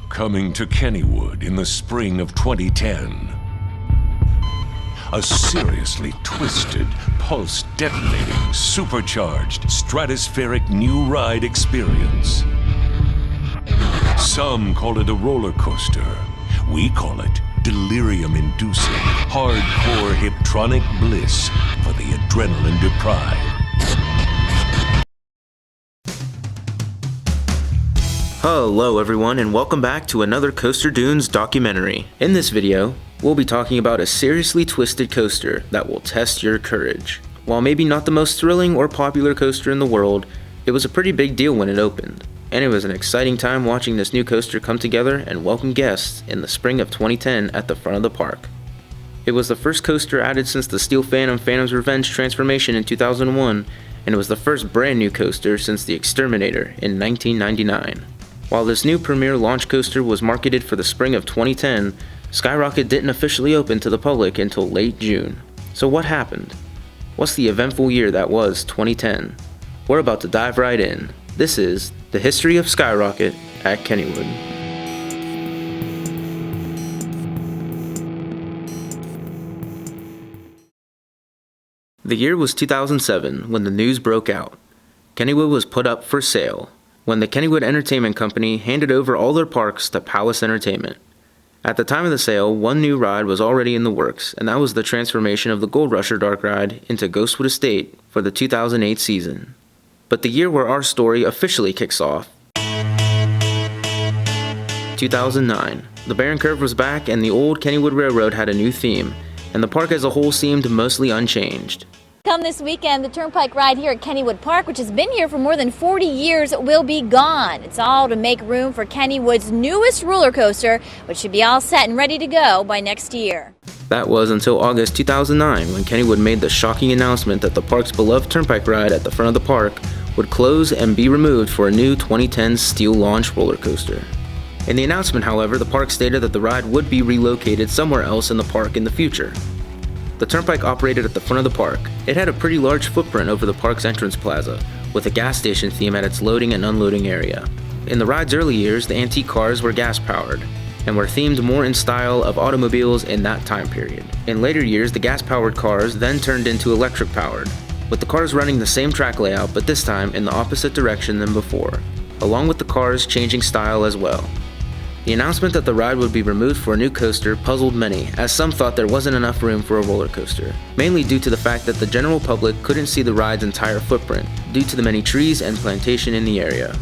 Coming to Kennywood in the spring of 2010. A seriously twisted, pulse-detonating, supercharged, stratospheric new ride experience. Some call it a roller coaster. We call it delirium-inducing, hardcore hyptronic bliss for the adrenaline-deprived. Hello everyone, and welcome back to another Coaster Dunes documentary. In this video, we'll be talking about a seriously twisted coaster that will test your courage. While maybe not the most thrilling or popular coaster in the world, it was a pretty big deal when it opened. And it was an exciting time watching this new coaster come together and welcome guests in the spring of 2010 at the front of the park. It was the first coaster added since the Steel Phantom Phantom's Revenge transformation in 2001, and it was the first brand new coaster since the Exterminator in 1999. While this new premier launch coaster was marketed for the spring of 2010, Skyrocket didn't officially open to the public until late June. So what happened? What's the eventful year that was 2010? We're about to dive right in. This is the history of Skyrocket at Kennywood. The year was 2007 when the news broke out. Kennywood was put up for sale when the Kennywood Entertainment Company handed over all their parks to Palace Entertainment. At the time of the sale, one new ride was already in the works, and that was the transformation of the Gold Rusher Dark Ride into Ghostwood Estate for the 2008 season. But the year where our story officially kicks off, 2009. The Barren Curve was back, and the old Kennywood Railroad had a new theme, and the park as a whole seemed mostly unchanged. Come this weekend, the Turnpike ride here at Kennywood Park, which has been here for more than 40 years, will be gone. It's all to make room for Kennywood's newest roller coaster, which should be all set and ready to go by next year. That was until August 2009 when Kennywood made the shocking announcement that the park's beloved Turnpike ride at the front of the park would close and be removed for a new 2010 steel launch roller coaster. In the announcement, however, the park stated that the ride would be relocated somewhere else in the park in the future. The Turnpike operated at the front of the park. It had a pretty large footprint over the park's entrance plaza, with a gas station theme at its loading and unloading area. In the ride's early years, the antique cars were gas-powered, and were themed more in style of automobiles in that time period. In later years, the gas-powered cars then turned into electric-powered, with the cars running the same track layout, but this time in the opposite direction than before, along with the cars changing style as well. The announcement that the ride would be removed for a new coaster puzzled many, as some thought there wasn't enough room for a roller coaster, mainly due to the fact that the general public couldn't see the ride's entire footprint due to the many trees and plantation in the area.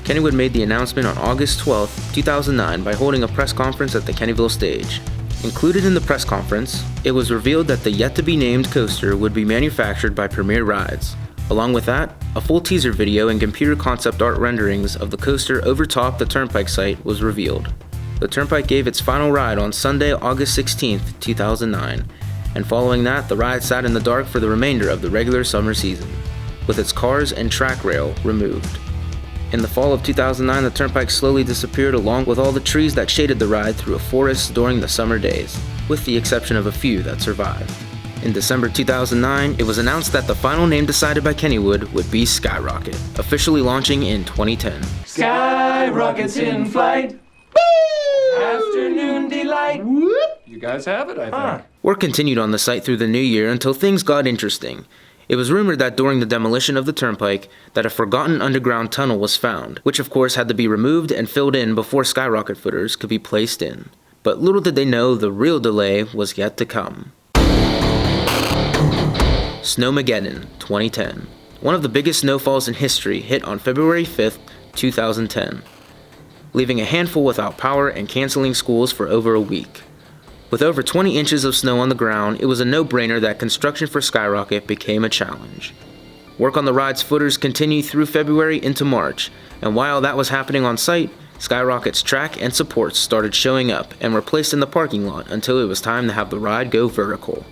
Kennywood made the announcement on August 12, 2009 by holding a press conference at the Kennyville stage. Included in the press conference, it was revealed that the yet-to-be-named coaster would be manufactured by Premier Rides. Along with that, a full teaser video and computer concept art renderings of the coaster overtop the Turnpike site was revealed. The Turnpike gave its final ride on Sunday, August 16, 2009, and following that, the ride sat in the dark for the remainder of the regular summer season, with its cars and track rail removed. In the fall of 2009, the Turnpike slowly disappeared along with all the trees that shaded the ride through a forest during the summer days, with the exception of a few that survived. In December 2009, it was announced that the final name decided by Kennywood would be Skyrocket, officially launching in 2010. Skyrocket's in flight. Woo! Afternoon delight. Whoop! You guys have it, I think. Work continued on the site through the new year until things got interesting. It was rumored that during the demolition of the Turnpike, that a forgotten underground tunnel was found, which of course had to be removed and filled in before Skyrocket footers could be placed in. But little did they know the real delay was yet to come. Snowmageddon 2010. One of the biggest snowfalls in history hit on February 5th, 2010, leaving a handful without power and canceling schools for over a week. With over 20 inches of snow on the ground, it was a no-brainer that construction for Skyrocket became a challenge. Work on the ride's footers continued through February into March, and while that was happening on site, Skyrocket's track and supports started showing up and were placed in the parking lot until it was time to have the ride go vertical.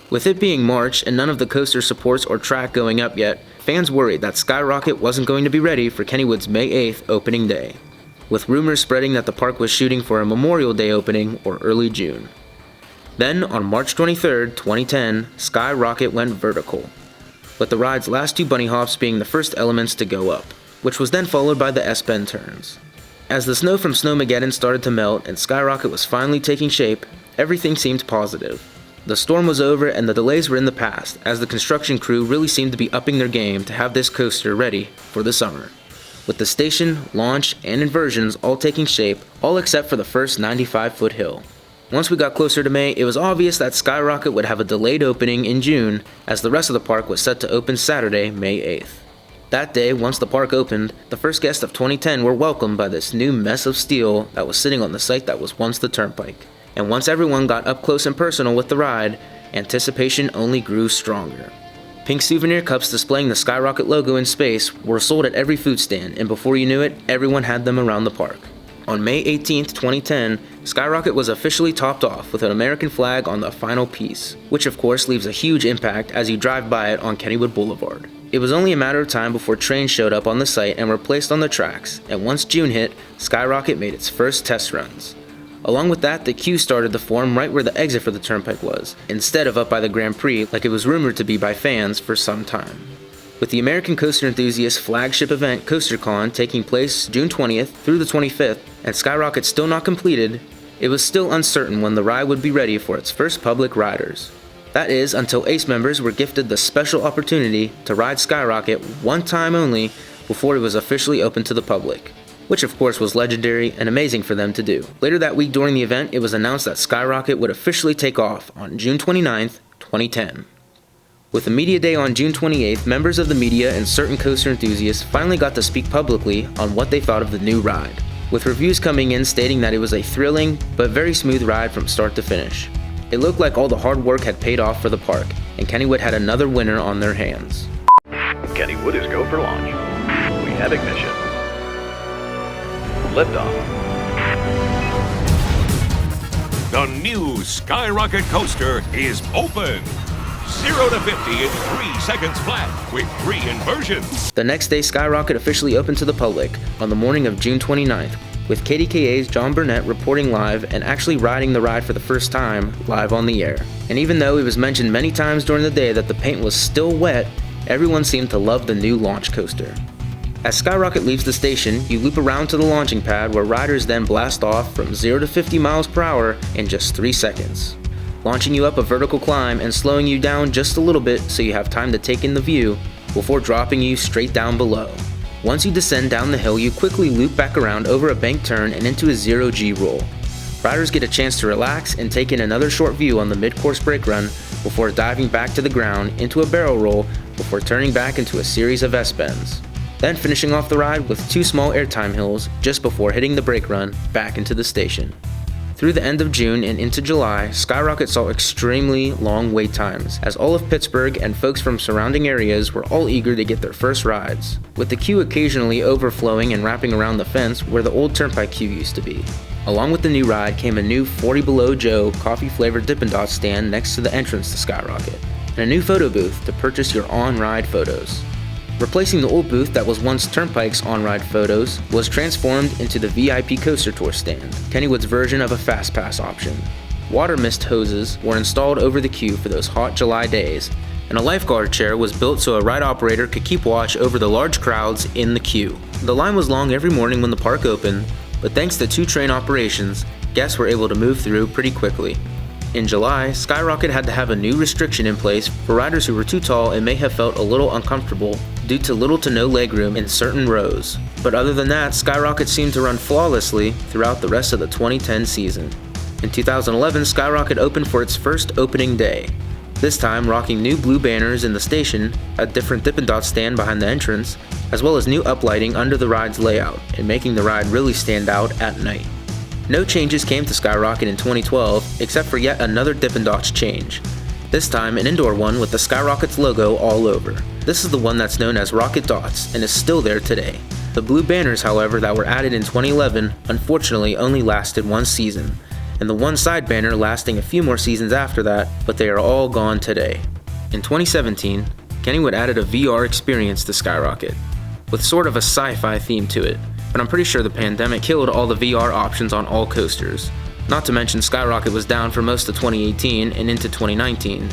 With it being March and none of the coaster supports or track going up yet, fans worried that Skyrocket wasn't going to be ready for Kennywood's May 8th opening day, with rumors spreading that the park was shooting for a Memorial Day opening or early June. Then, on March 23, 2010, Skyrocket went vertical, with the ride's last two bunny hops being the first elements to go up, which was then followed by the S-bend turns. As the snow from Snowmageddon started to melt and Skyrocket was finally taking shape, everything seemed positive. The storm was over and the delays were in the past, as the construction crew really seemed to be upping their game to have this coaster ready for the summer. With the station, launch, and inversions all taking shape, all except for the first 95-foot hill. Once we got closer to May, it was obvious that Skyrocket would have a delayed opening in June, as the rest of the park was set to open Saturday, May 8th. That day, once the park opened, the first guests of 2010 were welcomed by this new mess of steel that was sitting on the site that was once the Turnpike. And once everyone got up close and personal with the ride, anticipation only grew stronger. Pink souvenir cups displaying the Skyrocket logo in space were sold at every food stand, and before you knew it, everyone had them around the park. On May 18, 2010, Skyrocket was officially topped off with an American flag on the final piece, which of course leaves a huge impact as you drive by it on Kennywood Boulevard. It was only a matter of time before trains showed up on the site and were placed on the tracks, and once June hit, Skyrocket made its first test runs. Along with that, the queue started to form right where the exit for the Turnpike was, instead of up by the Grand Prix like it was rumored to be by fans for some time. With the American Coaster Enthusiast flagship event CoasterCon taking place June 20th through the 25th, and Skyrocket still not completed, it was still uncertain when the ride would be ready for its first public riders. That is, until ACE members were gifted the special opportunity to ride Skyrocket one time only before it was officially open to the public, which of course was legendary and amazing for them to do. Later that week during the event, it was announced that Skyrocket would officially take off on June 29th, 2010. With the media day on June 28th, members of the media and certain coaster enthusiasts finally got to speak publicly on what they thought of the new ride, with reviews coming in stating that it was a thrilling but very smooth ride from start to finish. It looked like all the hard work had paid off for the park, and Kennywood had another winner on their hands. Kennywood is go for launch. We have ignition. Liftoff. The new Skyrocket coaster is open. 0 to 50 in 3 seconds flat with 3 inversions. The next day, Skyrocket officially opened to the public on the morning of June 29th, with KDKA's John Burnett reporting live and actually riding the ride for the first time live on the air. And even though it was mentioned many times during the day that the paint was still wet, everyone seemed to love the new launch coaster. As Skyrocket leaves the station, you loop around to the launching pad where riders then blast off from 0 to 50 miles per hour in just 3 seconds, launching you up a vertical climb and slowing you down just a little bit so you have time to take in the view before dropping you straight down below. Once you descend down the hill, you quickly loop back around over a bank turn and into a 0G roll. Riders get a chance to relax and take in another short view on the mid-course brake run before diving back to the ground into a barrel roll before turning back into a series of S-bends. Then finishing off the ride with 2 small airtime hills just before hitting the brake run back into the station. Through the end of June and into July, Skyrocket saw extremely long wait times, as all of Pittsburgh and folks from surrounding areas were all eager to get their first rides, with the queue occasionally overflowing and wrapping around the fence where the old Turnpike queue used to be. Along with the new ride came a new 40 Below Joe coffee-flavored Dippin' Dots stand next to the entrance to Skyrocket, and a new photo booth to purchase your on-ride photos. Replacing the old booth that was once Turnpike's on-ride photos was transformed into the VIP Coaster Tour stand, Kennywood's version of a Fast Pass option. Water mist hoses were installed over the queue for those hot July days, and a lifeguard chair was built so a ride operator could keep watch over the large crowds in the queue. The line was long every morning when the park opened, but thanks to 2 train operations, guests were able to move through pretty quickly. In July, Skyrocket had to have a new restriction in place for riders who were too tall and may have felt a little uncomfortable due to little to no legroom in certain rows. But other than that, Skyrocket seemed to run flawlessly throughout the rest of the 2010 season. In 2011, Skyrocket opened for its first opening day, this time rocking new blue banners in the station, a different Dippin' Dots stand behind the entrance, as well as new uplighting under the ride's layout, and making the ride really stand out at night. No changes came to Skyrocket in 2012, except for yet another Dippin' Dots change. This time, an indoor one with the Skyrocket's logo all over. This is the one that's known as Rocket Dots, and is still there today. The blue banners, however, that were added in 2011, unfortunately only lasted 1 season, and the one side banner lasting a few more seasons after that, but they are all gone today. In 2017, Kennywood added a VR experience to Skyrocket, with sort of a sci-fi theme to it, but I'm pretty sure the pandemic killed all the VR options on all coasters. Not to mention Skyrocket was down for most of 2018 and into 2019.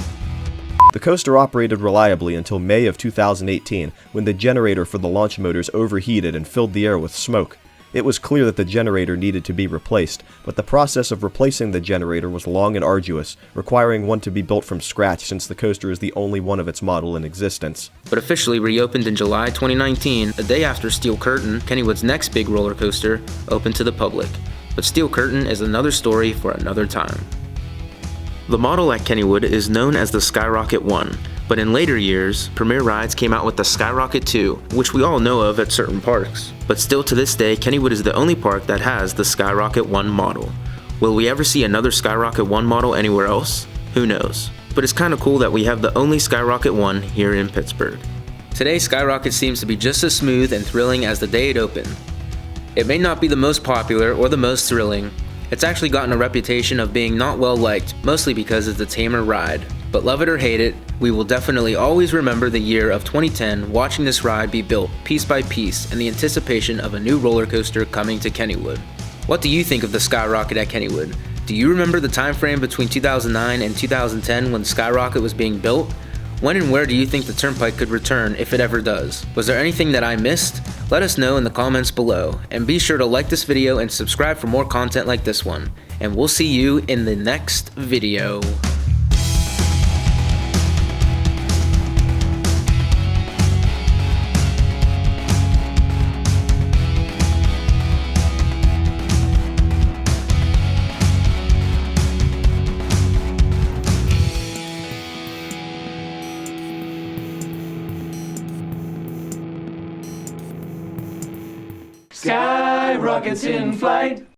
The coaster operated reliably until May of 2018, when the generator for the launch motors overheated and filled the air with smoke. It was clear that the generator needed to be replaced, but the process of replacing the generator was long and arduous, requiring one to be built from scratch since the coaster is the only one of its model in existence. But officially reopened in July 2019, a day after Steel Curtain, Kennywood's next big roller coaster, opened to the public. But Steel Curtain is another story for another time. The model at Kennywood is known as the Skyrocket 1, but in later years, Premier Rides came out with the Skyrocket 2, which we all know of at certain parks. But still to this day, Kennywood is the only park that has the Skyrocket 1 model. Will we ever see another Skyrocket 1 model anywhere else? Who knows? But it's kinda cool that we have the only Skyrocket 1 here in Pittsburgh. Today, Skyrocket seems to be just as smooth and thrilling as the day it opened. It may not be the most popular or the most thrilling. It's actually gotten a reputation of being not well liked, mostly because it's a tamer ride. But love it or hate it, we will definitely always remember the year of 2010 watching this ride be built piece by piece in the anticipation of a new roller coaster coming to Kennywood. What do you think of the Skyrocket at Kennywood? Do you remember the time frame between 2009 and 2010 when Skyrocket was being built? When and where do you think the Turnpike could return if it ever does? Was there anything that I missed? Let us know in the comments below, and be sure to like this video and subscribe for more content like this one. And we'll see you in the next video. Skyrockets in flight.